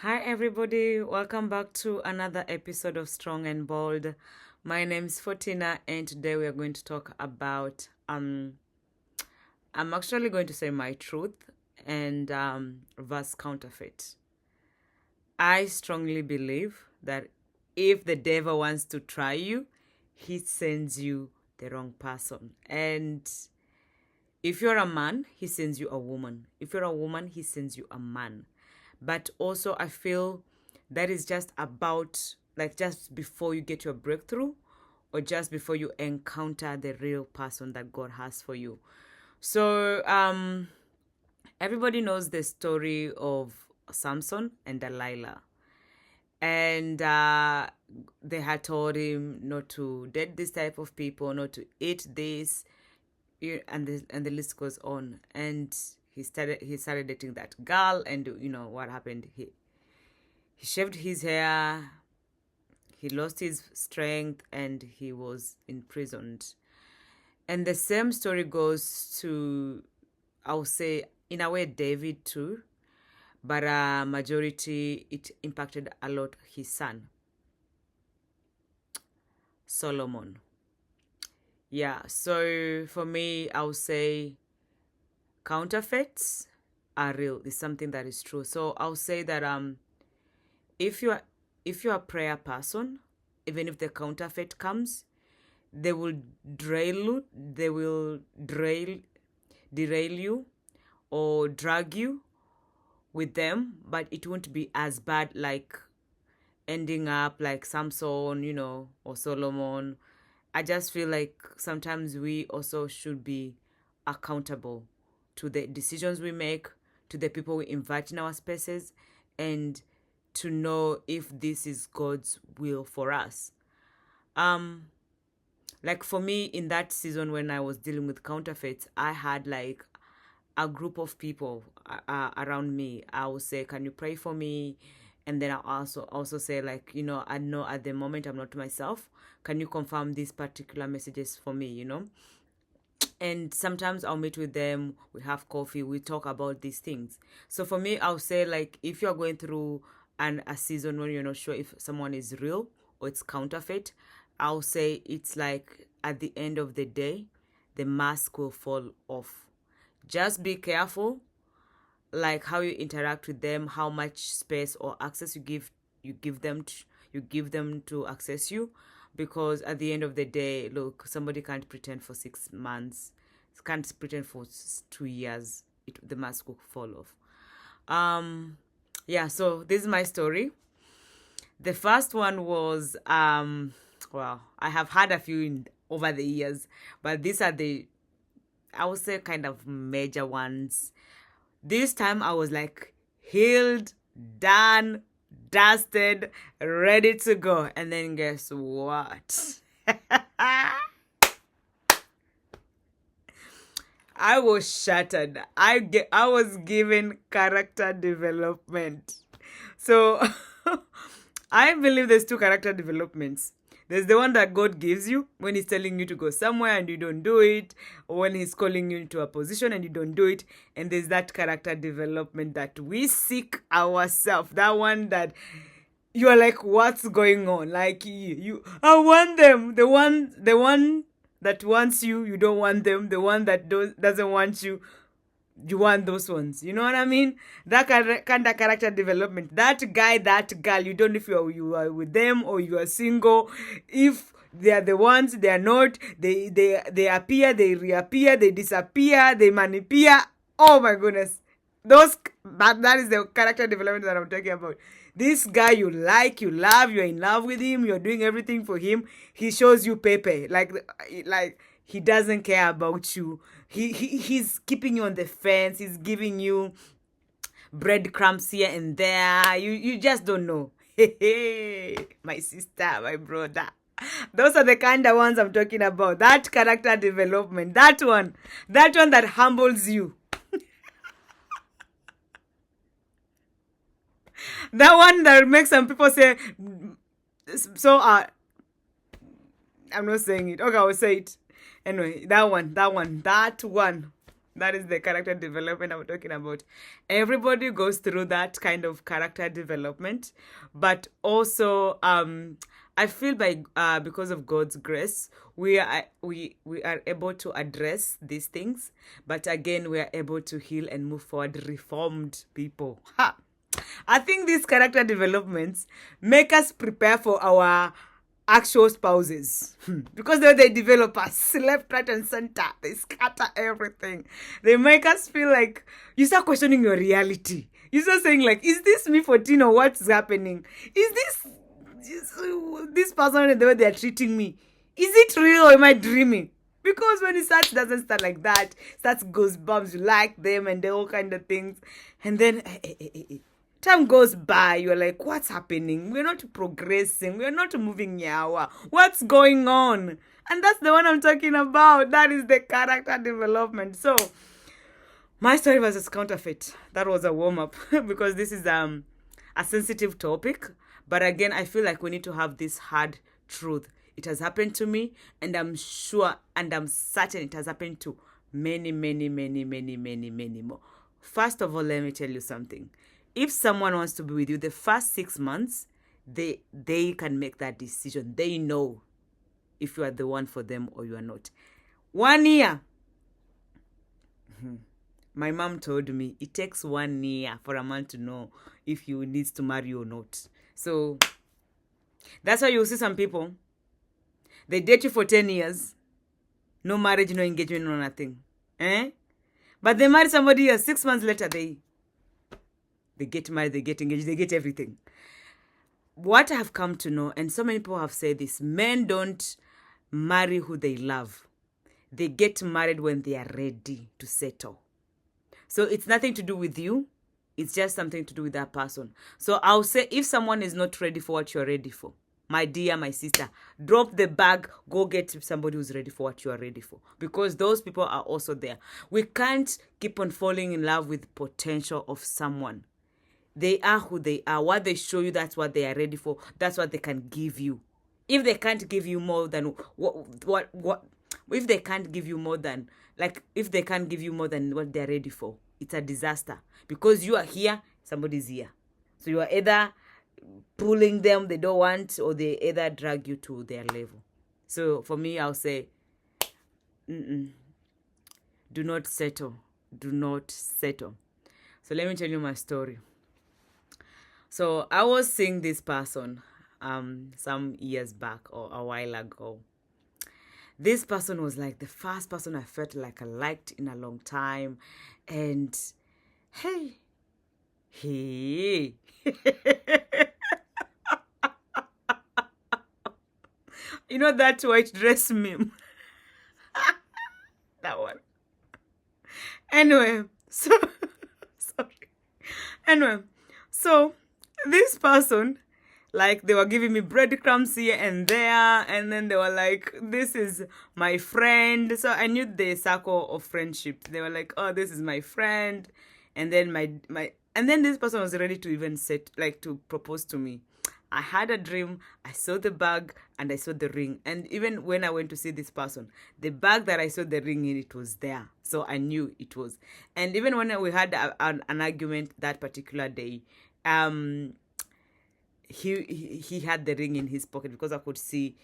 Hi, everybody. Welcome back to another episode of Strong and Bold. My name is Fortina, and today we are going to talk about. I'm actually going to say my truth and verse counterfeit. I strongly believe that if the devil wants to try you, he sends you the wrong person. And if you're a man, he sends you a woman. If you're a woman, he sends you a man. But also, I feel that is just about like just before you get your breakthrough or just before you encounter the real person that God has for you. So, everybody knows the story of Samson and Delilah. And they had told him not to date this type of people, not to eat this, and the list goes on. And he started dating that girl, and what happened. He shaved his hair, he lost his strength, and he was imprisoned. And the same story goes to, I would say, in a way, David too, but majority it impacted a lot his son Solomon. Yeah, so for me, I would say counterfeits are real. It's something that is true. So I'll say that if you're a prayer person, even if the counterfeit comes, they will derail you or drag you with them, but it won't be as bad like ending up like Samson, or Solomon. I just feel like sometimes we also should be accountable to the decisions we make, to the people we invite in our spaces, and to know if this is God's will for us. Like for me, in that season when I was dealing with counterfeits, I had like a group of people around me. I would say, "Can you pray for me?" And then I also say, like, I know at the moment I'm not myself. Can you confirm these particular messages for me? And sometimes I'll meet with them, we have coffee, we talk about these things. So for me, I'll say, like, if you're going through a season when you're not sure if someone is real or it's counterfeit, I'll say it's like at the end of the day, the mask will fall off. Just be careful, like how you interact with them, how much space or access you give them to access you, because at the end of the day, look, somebody can't pretend for 6 months, can't pretend for 2 years. The mask will fall off. Yeah, so this is my story. The first one was well, I have had a few over the years, but these are the, I would say, kind of major ones. This time I was like healed, done, dusted, ready to go. And then guess what? I was shattered. I was given character development. So I believe there's two character developments. There's the one that God gives you when He's telling you to go somewhere and you don't do it, or when He's calling you into a position and you don't do it. And there's that character development that we seek ourselves. That one that you are like, what's going on? Like I want them. The one that wants you, you don't want them. The one that doesn't want you, you want those ones. You know what I mean? That kind of character development. That guy, that girl, you don't know if you are with them or you are single. If they are the ones, they are not. They appear, they reappear, they disappear, they manipulate. Oh my goodness. That is the character development that I'm talking about. This guy you like, you love, you're in love with him, you're doing everything for him. He shows you pepe. Like he doesn't care about you. He's keeping you on the fence. He's giving you breadcrumbs here and there. You just don't know. Hey, my sister, my brother. Those are the kind of ones I'm talking about. That character development. That one that humbles you. That one that makes some people say, so I'm not saying it. Okay, I will say it. Anyway, that one. That is the character development I'm talking about. Everybody goes through that kind of character development, but also I feel because of God's grace, we are able to address these things, but again we are able to heal and move forward, reformed people. Ha! I think these character developments make us prepare for our actual spouses because they develop us left, right, and center. They scatter everything. They make us feel like you start questioning your reality. You start saying like, is this me 14 or what's happening? Is this person the way they're treating me? Is it real or am I dreaming? Because when it starts, doesn't start like that. It starts goosebumps. You like them and all kind of things, and then time goes by, you're like, what's happening? We're not progressing. We're not moving yawa. What's going on? And that's the one I'm talking about. That is the character development. So, my story versus counterfeit. That was a warm-up because this is a sensitive topic. But again, I feel like we need to have this hard truth. It has happened to me, and I'm sure and I'm certain it has happened to many, many, many, many, many, many more. First of all, let me tell you something. If someone wants to be with you the first 6 months, they can make that decision. They know if you are the one for them or you are not. 1 year. My mom told me it takes 1 year for a man to know if he needs to marry or not. So that's why you see some people, they date you for 10 years. No marriage, no engagement, no nothing. But they marry somebody 6 months later, they get married, they get engaged, they get everything. What I have come to know, and so many people have said this, men don't marry who they love. They get married when they are ready to settle. So it's nothing to do with you. It's just something to do with that person. So I'll say if someone is not ready for what you're ready for, my dear, my sister, drop the bag, go get somebody who's ready for what you are ready for. Because those people are also there. We can't keep on falling in love with potential of someone. They are who they are. What they show you, that's what they are ready for. That's what they can give you. If they can't give you more than what if they can't give you more than if they can't give you more than what they're ready for, it's a disaster. Because you are here, somebody's here. So you are either pulling them, they don't want, or they either drag you to their level. So for me, I'll say, do not settle. Do not settle. So let me tell you my story. So I was seeing this person some years back or a while ago. This person was like the first person I felt like I liked in a long time. And hey. You know that white dress meme? That one. Anyway, so sorry. Anyway, so this person, like, they were giving me breadcrumbs here and there, and then they were like, this is my friend. So I knew the circle of friendship. They were like, oh, this is my friend. And then and then this person was ready to even to propose to me. I had a dream, I saw the bag, and I saw the ring. And even when I went to see this person, the bag that I saw the ring in, it was there. So I knew it was. And even when we had an argument that particular day, he had the ring in his pocket because I could see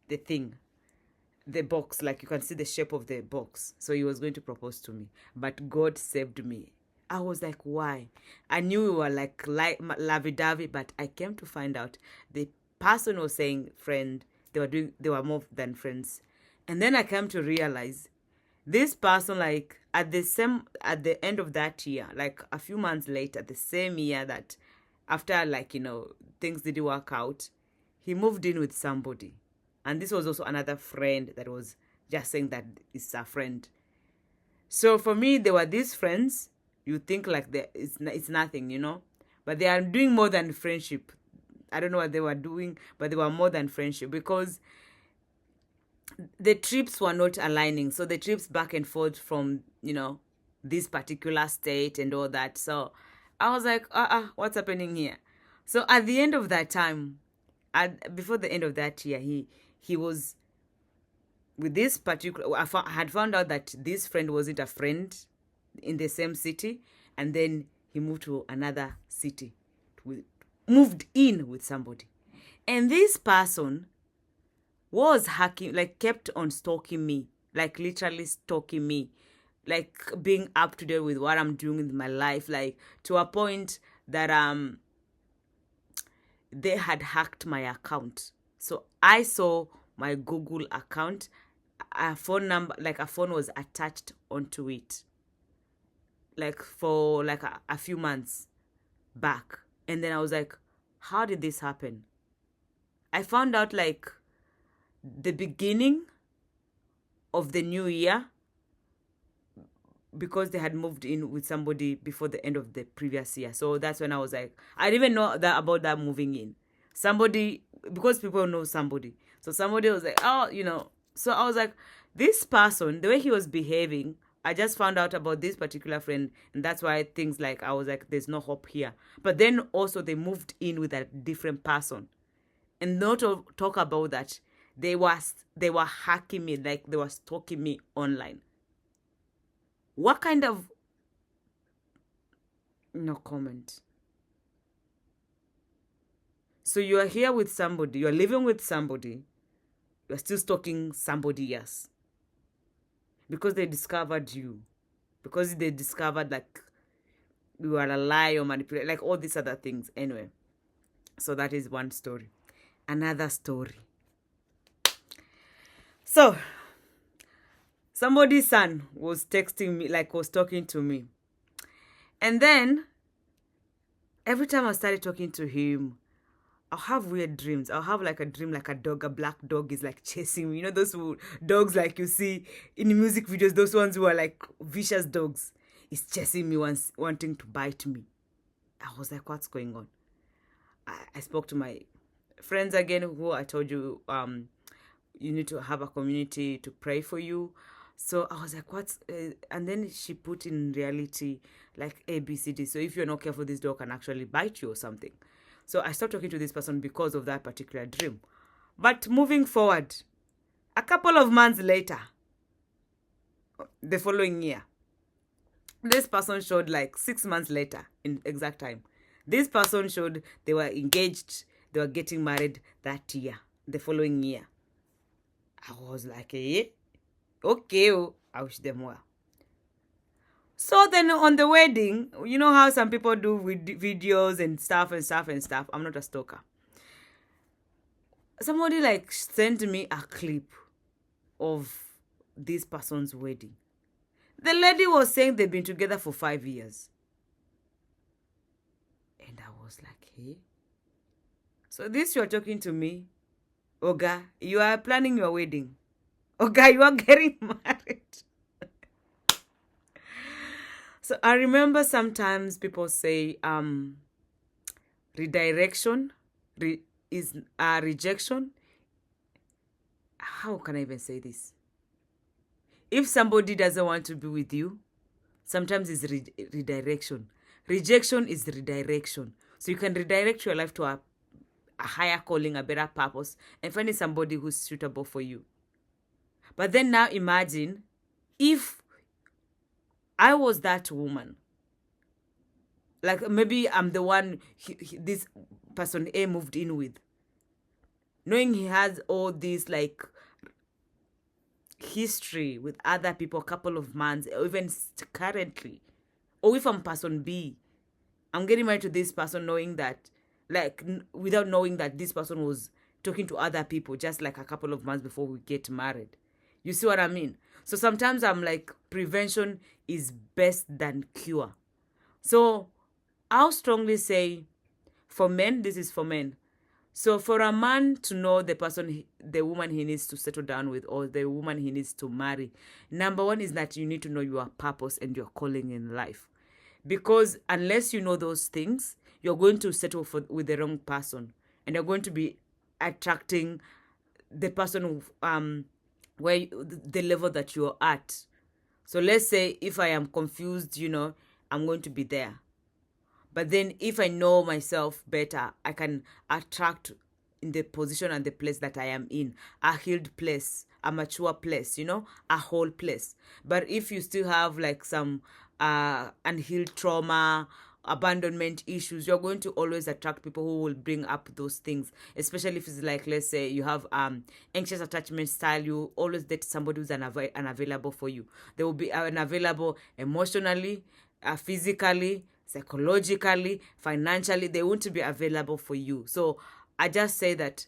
the box, like you can see the shape of the box. So he was going to propose to me. But God saved me. I was like, why? I knew we were like lovey-dovey, but I came to find out the person was saying friend. They were more than friends. And then I came to realize this person, like at the end of that year, like a few months later, the same year that after things didn't work out, he moved in with somebody. And this was also another friend that was just saying that it's a friend. So for me, they were these friends. You think like it's nothing, but they are doing more than friendship. I don't know what they were doing, but they were more than friendship because the trips were not aligning. So the trips back and forth from, this particular state and all that. So I was like, what's happening here? So at the end of that time, before the end of that year, he was with this particular, I had found out that this friend wasn't a friend in the same city, and then he moved to another city, moved in with somebody. And this person was hacking, like kept on stalking me, like literally stalking me, like being up to date with what I'm doing with my life, like to a point that they had hacked my account. So I saw my Google account, a phone number, like a phone was attached onto it, like for like a few months back. And then I was like, how did this happen? I found out like the beginning of the new year, because they had moved in with somebody before the end of the previous year. So that's when I was like, I didn't even know that about that moving in. Somebody, because people know somebody. So somebody was like, oh, you know. So I was like, this person, the way he was behaving, I just found out about this particular friend. And that's why things like, I was like, there's no hope here. But then also they moved in with a different person. And not to talk about that, they were hacking me, like they were stalking me online. What kind of... No comment. So you are here with somebody, you are living with somebody, you are still stalking somebody else. Because they discovered you. Because they discovered like you are a lie or manipulate, like all these other things. Anyway, so that is one story. Another story. So, somebody's son was texting me, like was talking to me. And then, every time I started talking to him, I'll have weird dreams. I'll have like a dream like a dog, a black dog is like chasing me. You know those dogs like you see in the music videos, those ones who are like vicious dogs. It's chasing me once, wanting to bite me. I was like, what's going on? I spoke to my friends again, who I told you, you need to have a community to pray for you. So I was like, what's... and then she put in reality like A, B, C, D. So if you're not careful, this dog can actually bite you or something. So I stopped talking to this person because of that particular dream. But moving forward, a couple of months later, the following year, this person showed like 6 months later, in exact time, this person showed they were engaged, they were getting married that year, the following year. I was like, okay, I wish them well. So then on the wedding, you know how some people do with videos and stuff. I'm not a stalker. Somebody like sent me a clip of this person's wedding. The lady was saying they've been together for 5 years. And I was like, hey. So this you're talking to me, Oga, you are planning your wedding. Oga, you are getting married. So I remember sometimes people say redirection is rejection. How can I even say this? If somebody doesn't want to be with you, sometimes it's redirection. Rejection is redirection. So you can redirect your life to a higher calling, a better purpose, and finding somebody who's suitable for you. But then now imagine if I was that woman. Like maybe I'm the one this person A moved in with. Knowing he has all this like history with other people, a couple of months, or even currently. Or if I'm person B, I'm getting married to this person knowing that, like, without knowing that this person was talking to other people just like a couple of months before we get married. You see what I mean? So sometimes I'm like, prevention is best than cure. So I'll strongly say, for men, this is for men. So for a man to know the woman he needs to settle down with, or the woman he needs to marry, number one is that you need to know your purpose and your calling in life. Because unless you know those things, you're going to settle with the wrong person. And you're going to be attracting the person where the level that you're at. So let's say if I am confused, I'm going to be there. But then if I know myself better, I can attract in the position and the place that I am in. A healed place, a mature place, a whole place. But if you still have like some unhealed trauma, abandonment issues, you're going to always attract people who will bring up those things. Especially if it's like, let's say you have anxious attachment style, you always date somebody who's unavailable for you. They will be unavailable emotionally, physically, psychologically, financially. They won't be available for you. So I just say that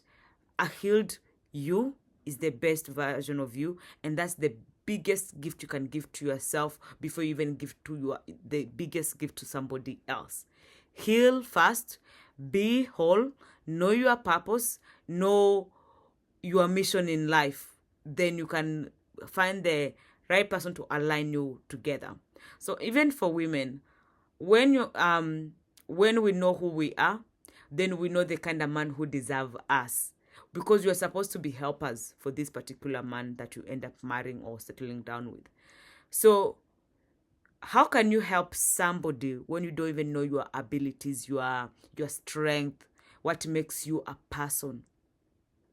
a healed you is the best version of you, and that's the biggest gift you can give to yourself before you even give to the biggest gift to somebody else. Heal first, be whole, know your purpose, know your mission in life. Then you can find the right person to align you together. So even for women, when we know who we are, then we know the kind of man who deserve us, because you're supposed to be helpers for this particular man that you end up marrying or settling down with. So how can you help somebody when you don't even know your abilities, your strength, what makes you a person,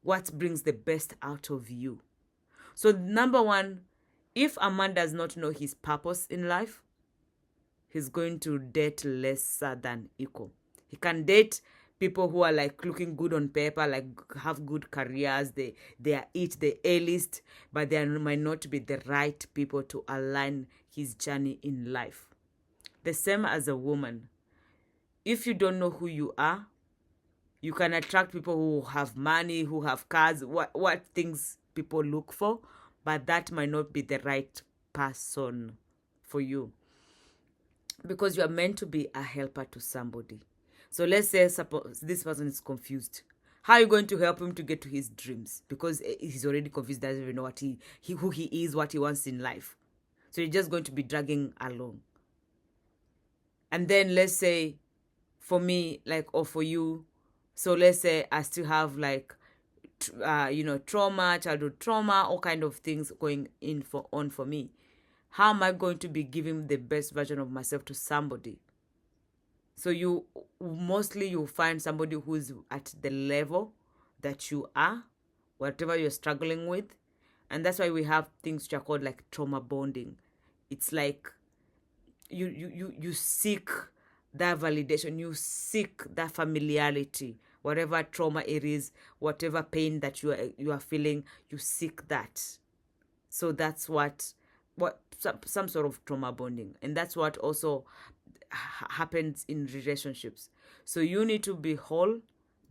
what brings the best out of you? So number one, if a man does not know his purpose in life, he's going to date lesser than equal. He can date people who are like looking good on paper, like have good careers, they are the A-list, but they might not be the right people to align his journey in life. The same as a woman. If you don't know who you are, you can attract people who have money, who have cars, what things people look for, but that might not be the right person for you, because you are meant to be a helper to somebody. So let's say suppose this person is confused. How are you going to help him to get to his dreams? Because he's already confused, doesn't even know what who he is, what he wants in life. So you're just going to be dragging along. And then let's say for me, like, or for you, so let's say I still have like trauma, childhood trauma, all kind of things going on for me. How am I going to be giving the best version of myself to somebody? So you'll find somebody who's at the level that you are, whatever you're struggling with. And that's why we have things which are called like trauma bonding. It's like you seek that validation, you seek that familiarity, whatever trauma it is, whatever pain that you are feeling, you seek that. So that's what some sort of trauma bonding, and that's what also happens in relationships. So you need to be whole,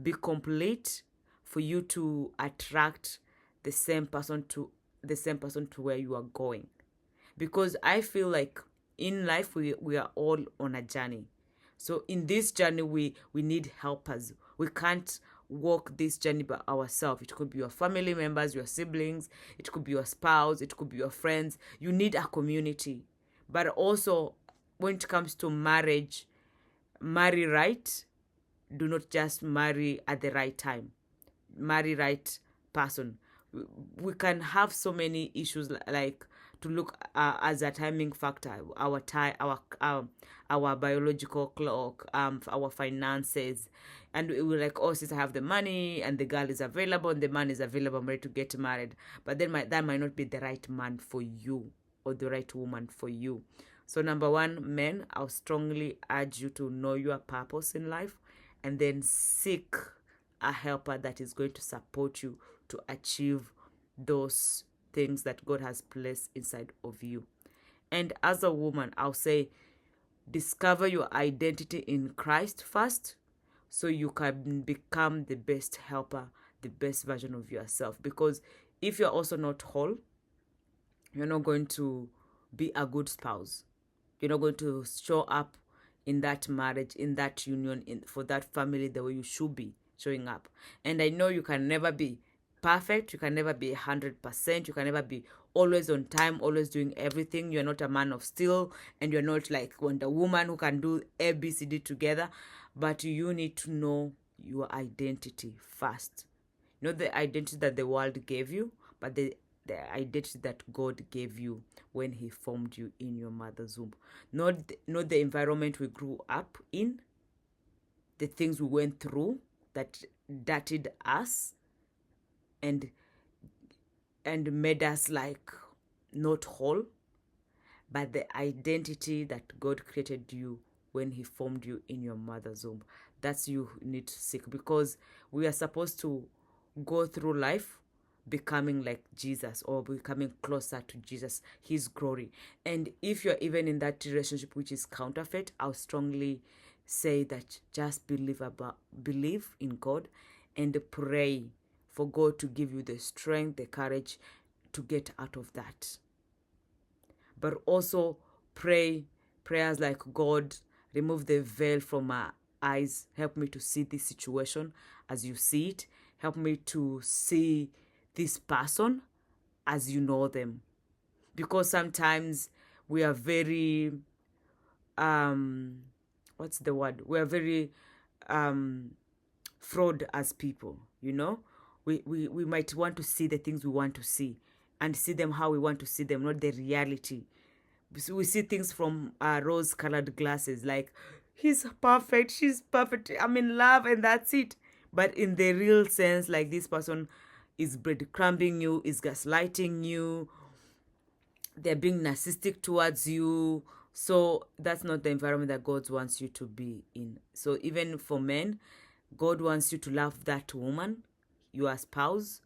be complete, for you to attract the same person to where you are going. Because I feel like in life we are all on a journey. So in this journey we need helpers. We can't walk this journey by ourselves. It could be your family members, your siblings, it could be your spouse, it could be your friends. You need a community. But also, when it comes to marriage, marry right. Do not just marry at the right time. Marry right person. We can have so many issues, like to look as a timing factor, our time, our biological clock, our finances, and we're like, oh, since I have the money and the girl is available and the man is available, I'm ready to get married. But then that might not be the right man for you or the right woman for you. So number one, men, I'll strongly urge you to know your purpose in life, and then seek a helper that is going to support you to achieve those things that God has placed inside of you. And as a woman, I'll say, discover your identity in Christ first, so you can become the best helper, the best version of yourself. Because if you're also not whole, you're not going to be a good spouse. You're not going to show up in that marriage, in that union, for that family the way you should be showing up. And I know you can never be perfect. You can never be 100%. You can never be always on time, always doing everything. You're not a man of steel, and you're not like Wonder Woman who can do A, B, C, D together. But you need to know your identity first. Not the identity that the world gave you, but the identity that God gave you when he formed you in your mother's womb. Not the environment we grew up in, the things we went through that dirtied us and made us like not whole, but the identity that God created you when he formed you in your mother's womb. That's you need to seek, because we are supposed to go through life becoming like Jesus, or becoming closer to Jesus, his glory. And if you're even in that relationship which is counterfeit, I'll strongly say that just believe in God and pray for God to give you the strength, the courage to get out of that. But also pray prayers like, God, remove the veil from my eyes. Help me to see this situation as you see it. Help me to see this person as you know them. Because sometimes we are very, what's the word? We are very fraud as people, you know? We might want to see the things we want to see and see them how we want to see them, not the reality. So we see things from rose-colored glasses, like, he's perfect, she's perfect, I'm in love, and that's it. But in the real sense, like, this person is breadcrumbing you, is gaslighting you, they're being narcissistic towards you. So that's not the environment that God wants you to be in. So even for men, God wants you to love that woman, your spouse,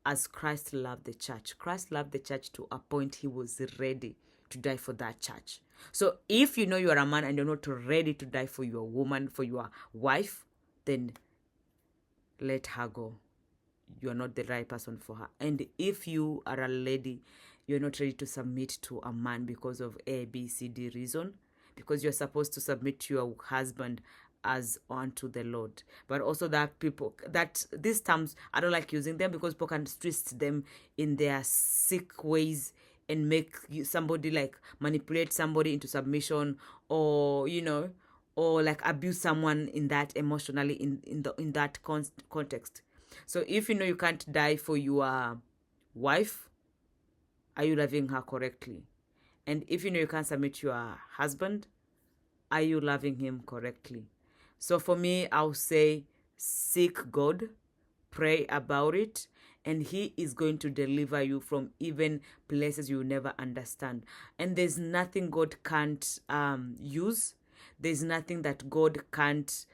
as Christ loved the church. Christ loved the church to a point he was ready to die for that church. So if you know you are a man and you're not ready to die for your woman, for your wife, then let her go. You're not the right person for her. And if you are a lady, you're not ready to submit to a man because of A, B, C, D reason, because you're supposed to submit to your husband as unto the Lord. But also that people, that these terms, I don't like using them because people can twist them in their sick ways and make somebody, like, manipulate somebody into submission, or, you know, or like abuse someone in that emotionally in that context. So if you know you can't die for your wife, are you loving her correctly? And if you know you can't submit to your husband, are you loving him correctly? So for me, I'll say seek God, pray about it, and he is going to deliver you from even places you will never understand. And there's nothing God can't use. There's nothing that God can't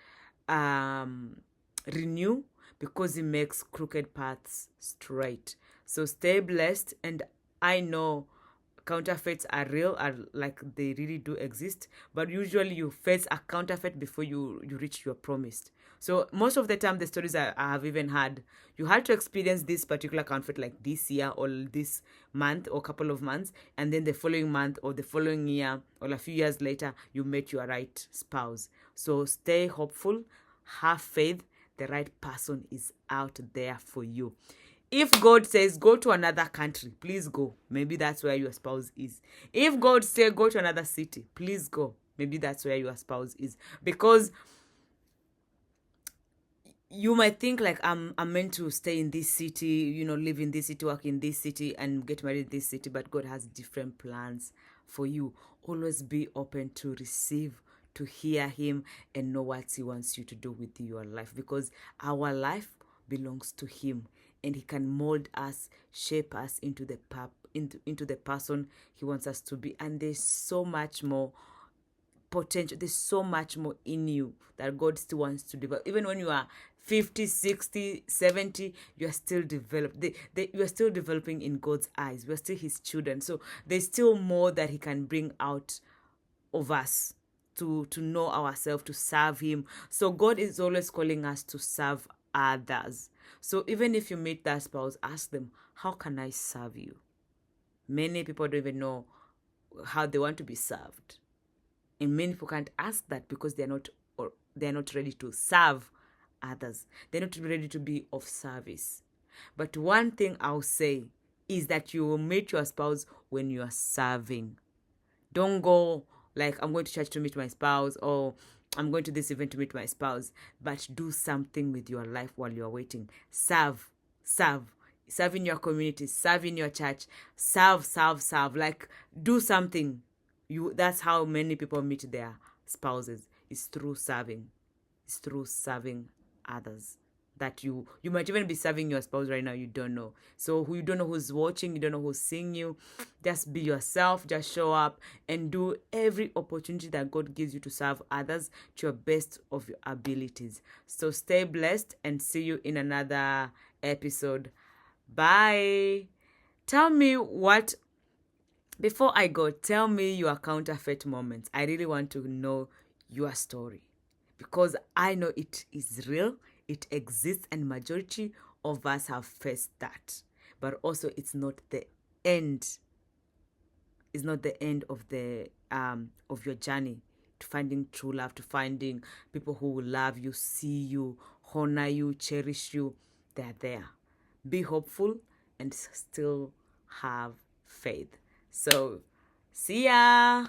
renew, because he makes crooked paths straight. So stay blessed. And I know counterfeits are real, are like, they really do exist, but usually you face a counterfeit before you reach your promised. So most of the time, the stories I have even had, you had to experience this particular counterfeit like this year or this month or couple of months, and then the following month or the following year or a few years later, you met your right spouse. So stay hopeful, have faith, the right person is out there for you. If God says go to another country, please go. Maybe that's where your spouse is. If God says go to another city, please go. Maybe that's where your spouse is. Because you might think, like, I'm meant to stay in this city, you know, live in this city, work in this city, and get married in this city, but God has different plans for you. Always be open to receive, to hear him, and know what he wants you to do with your life, because our life belongs to him, and he can mold us, shape us into the person he wants us to be. And there's so much more potential, there's so much more in you that God still wants to develop. Even when you are 50, 60, 70, you are still you are still developing in God's eyes. We're still his children. So there's still more that he can bring out of us to know ourselves, to serve him. So God is always calling us to serve others. So even if you meet that spouse, ask them, how can I serve you? Many people don't even know how they want to be served. And many people can't ask that because they're not ready to serve others. They're not ready to be of service. But one thing I'll say is that you will meet your spouse when you are serving. Don't go like, I'm going to church to meet my spouse, or I'm going to this event to meet my spouse. But do something with your life while you're waiting. Serve. Serve in your community. Serve in your church. Serve. Like, do something. That's how many people meet their spouses. It's through serving. It's through serving others. that you might even be serving your spouse right now, you don't know. So you don't know who's watching, you don't know who's seeing you. Just be yourself, just show up and do every opportunity that God gives you to serve others to your best of your abilities. So stay blessed and see you in another episode. Bye. Tell me what, before I go, tell me your counterfeit moments. I really want to know your story, because I know it is real, it exists, and majority of us have faced that. But also, it's not the end. It's not the end of your journey to finding true love, to finding people who will love you, see you, honor you, cherish you. They're there. Be hopeful and still have faith. So, see ya.